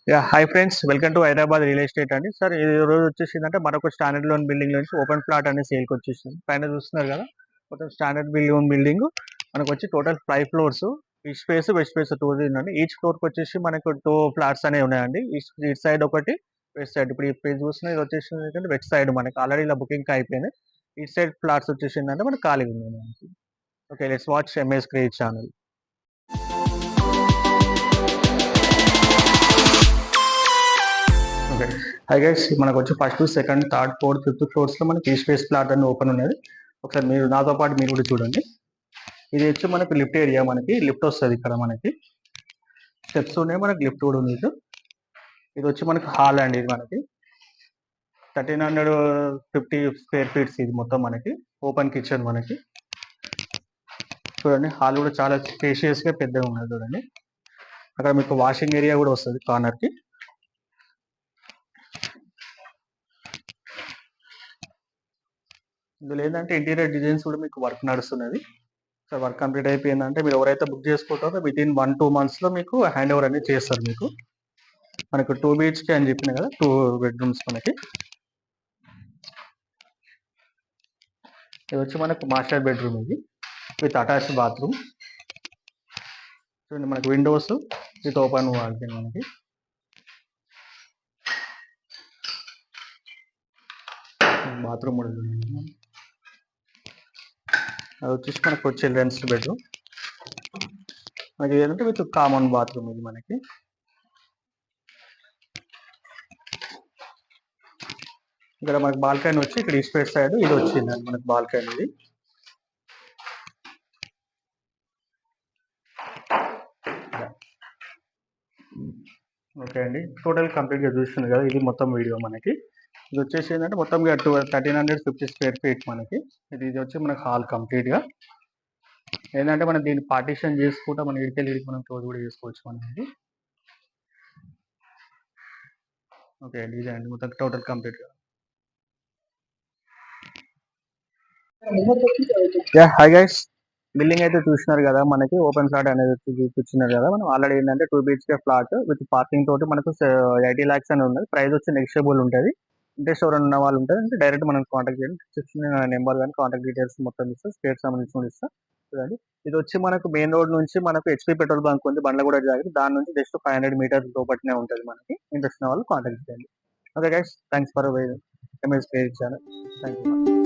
Hi friends, welcome to Hyderabad real estate అండి. Sir ఈ రోజు వచ్చేసిందంటే మనకు స్టాండర్డ్ లోన్ బిల్డింగ్ నుంచి ఓపెన్ ప్లాట్ అనేది సేల్కి వచ్చేసింది. పైన చూస్తున్నారు కదా, మొత్తం స్టాండర్డ్ లోన్ బిల్డింగ్ మనకు వచ్చి total 5 floors. East face west face too ఉందండి. ఈచ్ ఫ్లోర్కి వచ్చేసి మనకు 2 ఫ్లాట్స్ అనేవి ఉన్నాయండి. ఈస్ట్ సైడ్ ఒకటి, వెస్ట్ సైడ్. ఇప్పుడు చూస్తున్న ఇది వచ్చేసి వెస్ట్ సైడ్ మనకి ఆల్రెడీ ఇలా బుకింగ్ అయిపోయింది. ఈస్ట్ సైడ్ ఫ్లాట్స్ వచ్చేసిందంటే మనకు ఖాళీ ఉంది మనకి. Okay, let's watch MS create channel. Okay, hi guys, మనకు వచ్చి first, second, third, fourth, fifth ఫ్లోర్స్లో మనకి ఈ స్పేస్ ప్లాట్ అని ఓపెన్ ఉన్నది. ఒకసారి మీరు నాతో పాటు మీరు కూడా చూడండి. ఇది వచ్చి మనకి లిఫ్ట్ ఏరియా, మనకి లిఫ్ట్ వస్తుంది ఇక్కడ, మనకి స్టెప్స్ ఉన్నాయి, మనకి లిఫ్ట్ కూడా ఉంది. ఇది వచ్చి మనకి హాల్ అండి. ఇది మనకి 1350 స్క్వేర్ ఫీట్స్. ఇది మొత్తం మనకి ఓపెన్ కిచెన్. మనకి చూడండి, హాల్ కూడా చాలా స్పేషియస్గా పెద్దగా ఉన్నది. చూడండి, అక్కడ మీకు వాషింగ్ ఏరియా కూడా వస్తుంది కార్నర్కి. ఇందులో ఏంటంటే ఇంటీరియర్ డిజైన్స్ కూడా మీకు వర్క్ నడుస్తున్నది. సో వర్క్ కంప్లీట్ అయిపోయిందంటే మీరు ఎవరైతే బుక్ చేసుకుంటారో వితిన్ 1-2 మంత్స్లో మీకు హ్యాండ్ ఓవర్ అనేది చేస్తారు. మనకు 2 BHK అని చెప్పిన కదా, 2 బెడ్రూమ్స్ మనకి. ఇది వచ్చి మనకు మాస్టర్ బెడ్రూమ్, ఇది విత్ అటాచ్డ్ బాత్రూమ్. చూడండి, మనకు విండోస్ విత్ ఓపెన్ వాల్స్ మనకి. బాత్రూమ్ కూడా అది వచ్చేసి మనకు చిల్డ్రన్స్ బెడ్రూమ్. మనకి ఏంటంటే విత్ కామన్ బాత్రూమ్ ఇది మనకి. ఇక్కడ మనకి బాల్కనీ వచ్చి ఇక్కడ ఈస్ట్ ఫేస్ సైడ్ ఇది వచ్చింది మనకి బాల్కనీ. ఇది ఓకే అండి, టోటల్ కంప్లీట్గా చూస్తుంది కదా, ఇది మొత్తం వీడియో మనకి. ఇది వచ్చేసి ఏంటంటే మొత్తం 1350 స్క్వేర్ ఫీట్ మనకి. ఇది వచ్చి మనకి హాల్ కంప్లీట్గా. ఏంటంటే మనం దీన్ని పార్టీషన్ చేసుకుంటా మనం ఇడికెళ్ళి మనం క్లోజ్ కూడా చేసుకోవచ్చు మనకి. ఓకే, ఇదే అండి మొత్తం టోటల్ కంప్లీట్గా. హాయ్ గైస్, బిల్డింగ్ అయితే చూసినారు కదా, మనకి ఓపెన్ ఫ్లాట్ అనేది చూపించినారు కదా. మనం ఆల్రెడీ ఏంటంటే 2 BHK ఫ్లాట్ విత్ పార్కింగ్ తోటి మనకు 80 lakhs అని ఉన్నది. ప్రైస్ వచ్చి నెగిషియబుల్ ఉంటుంది. ఇంట్రెస్ట్ ఎవరైనా ఉన్న వాళ్ళు ఉంటుంది అంటే డైరెక్ట్ మనం కాంటాక్ట్ చేయండి. నెంబర్ కానీ కాంటాక్ట్ డీటెయిల్స్ మొత్తం ఇస్తాం, స్టేట్ సంబంధించి ఇస్తాం. చూడండి, ఇది వచ్చి మనకు మెయిన్ రోడ్ నుంచి మనకు HP పెట్రోల్ బంక్ ఉంది, బండ్లగూడ జాగ్రత్త. దాని నుంచి జస్ట్ 500 మీటర్స్ లోపట్నే ఉంటుంది మనకి. ఇంట్రెస్ట్ ఉన్న వాళ్ళు కాంటాక్ట్ చేయండి. Okay guys, thanks for MS create channel. Thank you.